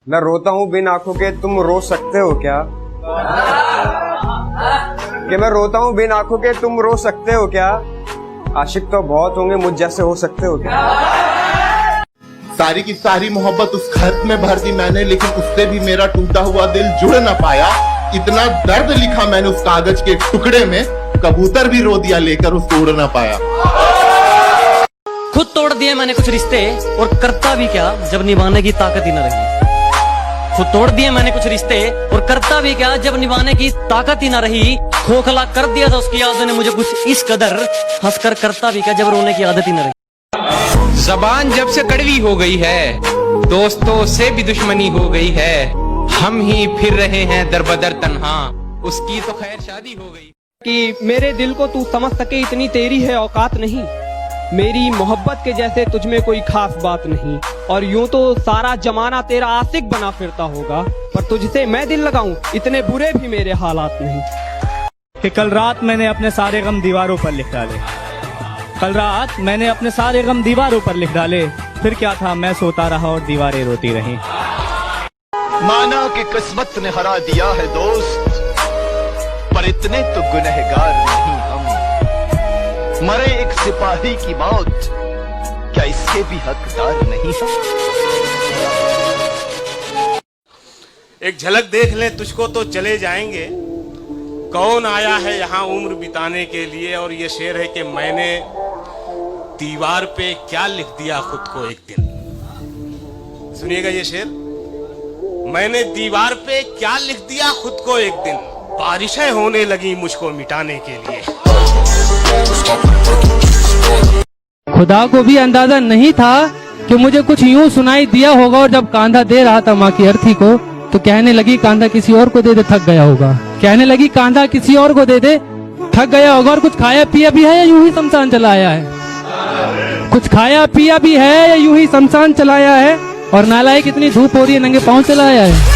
मैं रोता हूँ बिन आंखों के, तुम रो सकते हो क्या? कि मैं रोता हूँ बिन आंखों के, तुम रो सकते हो क्या? आशिक तो बहुत होंगे, मुझ जैसे हो सकते हो क्या? सारी की सारी मोहब्बत उस खत में भर दी मैंने, लेकिन उससे भी मेरा टूटा हुआ दिल जुड़ ना पाया। इतना दर्द लिखा मैंने उस कागज के टुकड़े में, कबूतर भी रो दिया लेकर उसको उड़ ना पाया। खुद तोड़ दिए मैंने कुछ रिश्ते, और करता भी क्या जब निभाने की ताकत ही न रही। खुद तोड़ दिए मैंने कुछ रिश्ते, और करता भी क्या जब निभाने की ताकत ही न रही। खोखला कर दिया था उसकी यादों ने मुझे कुछ इस कदर, हंसकर करता भी क्या जब रोने की आदत ही न रही। जबान जब से कड़वी हो गई है, दोस्तों से भी दुश्मनी हो गई है, हम ही फिर रहे हैं दरबदर तन्हा, उसकी तो खैर शादी हो गई। कि मेरे दिल को तू समझ सके इतनी तेरी है औकात नहीं, मेरी मोहब्बत के जैसे तुझमें कोई खास बात नहीं। और यूं तो सारा जमाना तेरा आशिक बना फिरता होगा, पर तुझसे मैं दिल लगाऊं इतने बुरे भी मेरे हालात नहीं। कि कल रात मैंने अपने सारे गम दीवारों पर लिख डाले, कल रात मैंने अपने सारे गम दीवारों पर लिख डाले, फिर क्या था मैं सोता रहा और दीवारें रोती रहीं। माना कि किस्मत ने हरा दिया है दोस्त, पर इतने तो गुनहगार नहीं हम। मरे एक सिपाही की मौत, क्या इसके भी हकदार नहीं हम? एक झलक देख लें तुझको तो चले जाएंगे, कौन आया है यहाँ उम्र बिताने के लिए। और ये शेर है कि मैंने दीवार पे क्या लिख दिया खुद को एक दिन। सुनिएगा ये शेर, मैंने दीवार पे क्या लिख दिया खुद को एक दिन, बारिशें होने लगी मुझको मिटाने के लिए। खुदा को भी अंदाजा नहीं था कि मुझे कुछ यूं सुनाई दिया होगा, और जब कांधा दे रहा था माँ की अर्थी को, तो कहने लगी कांधा किसी और को दे दे, थक गया होगा। कहने लगी कांधा किसी और को दे दे, थक गया होगा। और कुछ खाया पिया भी है या यूं ही शमशान चला आया है? कुछ खाया पिया भी है या यूं ही शमशान चलाया है? और नालायक इतनी धूप हो रही है, नंगे पांव चला आया है।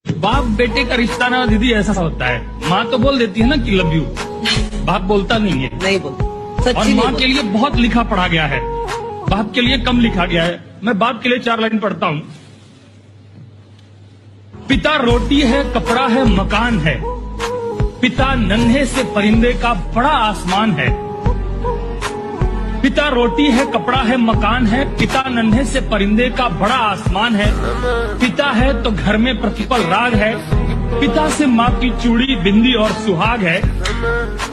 बाप बेटे का रिश्ता ना दीदी ऐसा होता है, माँ तो बोल देती है ना कि लव यू, बाप बोलता नहीं है। नहीं बोलता, और माँ के लिए बहुत लिखा पढ़ा गया है, बाप के लिए कम लिखा गया है। मैं बाप के लिए 4 लाइन पढ़ता हूँ। पिता रोटी है, कपड़ा है, मकान है, पिता नन्हे से परिंदे का बड़ा आसमान है। पिता रोटी है, कपड़ा है, मकान है, पिता नन्हे से परिंदे का बड़ा आसमान है। पिता है तो घर में प्रतिपल राग है, पिता से माँ की चूड़ी, बिंदी और सुहाग है।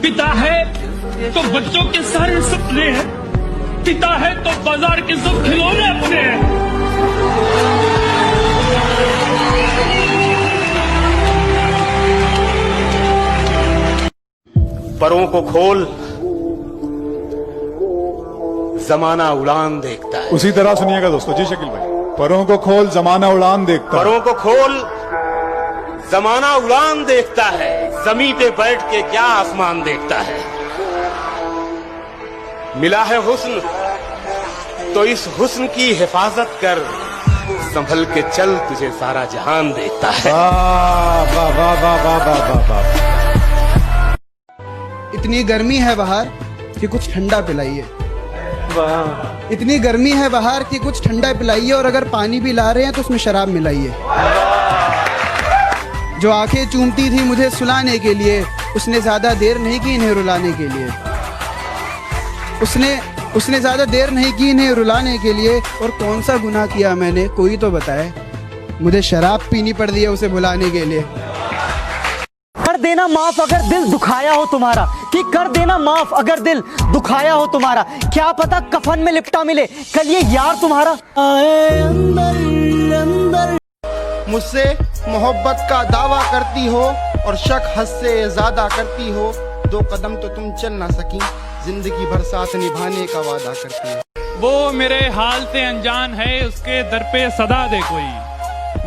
पिता है तो बच्चों के सारे सपने हैं, पिता है तो बाजार के सब खिलौने अपने हैं। परों को खोल, जमाना उड़ान देखता है। उसी तरह सुनिएगा दोस्तों। जी शकील भाई, परों को खोल जमाना उड़ान देखता है। परों को खोल, जमाना उड़ान देखता है, जमीन पे बैठ के क्या आसमान देखता है। मिला है हुस्न तो इस हुस्न की हिफाजत कर, संभल के चल तुझे सारा जहान देखता है। वाह वाह वाह वाह वाह वाह वाह। इतनी गर्मी है बाहर कि कुछ ठंडा पिलाइए। इतनी गर्मी है बाहर कि कुछ ठंडा पिलाइए, और अगर पानी भी ला रहे हैं तो उसमें शराब मिलाइए। जो आंखें चूमती थी मुझे सुलाने के लिए, उसने ज्यादा देर नहीं की इन्हें रुलाने के लिए। उसने ज्यादा देर नहीं की इन्हें रुलाने के लिए। और कौन सा गुनाह किया मैंने, कोई तो बताए। मुझे शराब पीनी पड़ रही है उसे भुलाने के लिए। कर देना माफ अगर दिल दुखाया हो तुम्हारा, कि कर देना माफ अगर दिल दुखाया हो तुम्हारा। क्या पता कफन में लिपटा मिले कल ये यार तुम्हारा। मुझसे मोहब्बत का दावा करती हो और शक हद से ज्यादा करती हो। 2 कदम तो तुम चल ना सकी, जिंदगी भर साथ निभाने का वादा करती हो। वो मेरे हाल से अनजान है, उसके दर पे सदा दे कोई।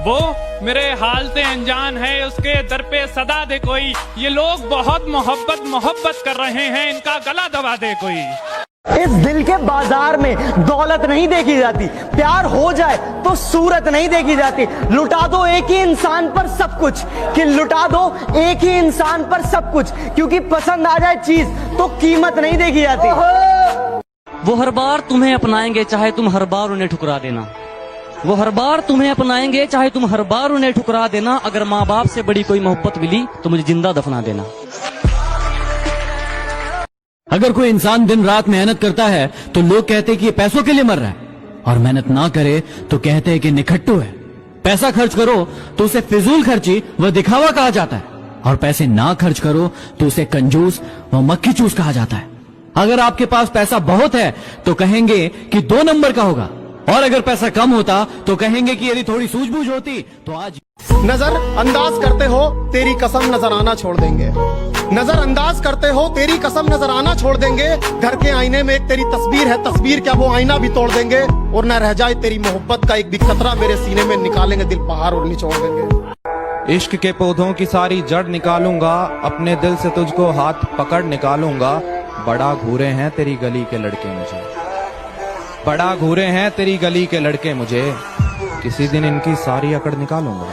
वो मेरे हाल से अनजान है, उसके दर पे सदा दे कोई। ये लोग बहुत मोहब्बत कर रहे हैं, इनका गला दबा दे कोई। इस दिल के बाजार में दौलत नहीं देखी जाती, प्यार हो जाए तो सूरत नहीं देखी जाती। लुटा दो एक ही इंसान पर सब कुछ, कि लुटा दो एक ही इंसान पर सब कुछ, क्योंकि पसंद आ जाए चीज तो कीमत नहीं देखी जाती। वो हर बार तुम्हें अपनाएंगे चाहे तुम हर बार उन्हें ठुकरा देना। वो हर बार तुम्हें अपनाएंगे, चाहे तुम हर बार उन्हें ठुकरा देना। अगर माँ बाप से बड़ी कोई मोहब्बत मिली तो मुझे जिंदा दफना देना। अगर कोई इंसान दिन रात मेहनत करता है तो लोग कहते हैं कि ये पैसों के लिए मर रहा है, और मेहनत ना करे तो कहते हैं कि निखट्टू है। पैसा खर्च करो तो उसे फिजूल खर्ची व दिखावा कहा जाता है, और पैसे ना खर्च करो तो उसे कंजूस व मक्खी चूस कहा जाता है। अगर आपके पास पैसा बहुत है तो कहेंगे कि 2 नंबर का होगा, और अगर पैसा कम होता तो कहेंगे कि यदि थोड़ी सूझबूझ होती तो आज। नजर अंदाज करते हो तेरी कसम नजर आना छोड़ देंगे। नजर अंदाज करते हो तेरी कसम नजर आना छोड़ देंगे। घर के आईने में एक तेरी तस्वीर है, तस्वीर क्या वो आईना भी तोड़ देंगे। और न रह जाए तेरी मोहब्बत का एक भी कतरा मेरे सीने में, निकालेंगे दिल पहाड़ और निचोड़ देंगे। इश्क के पौधों की सारी जड़ निकालूंगा, अपने दिल से तुझको हाथ पकड़ निकालूंगा। बड़ा घूरे हैं तेरी गली के लड़के मुझे, बड़ा घूरे हैं तेरी गली के लड़के मुझे, किसी दिन इनकी सारी अकड़ निकालूंगा।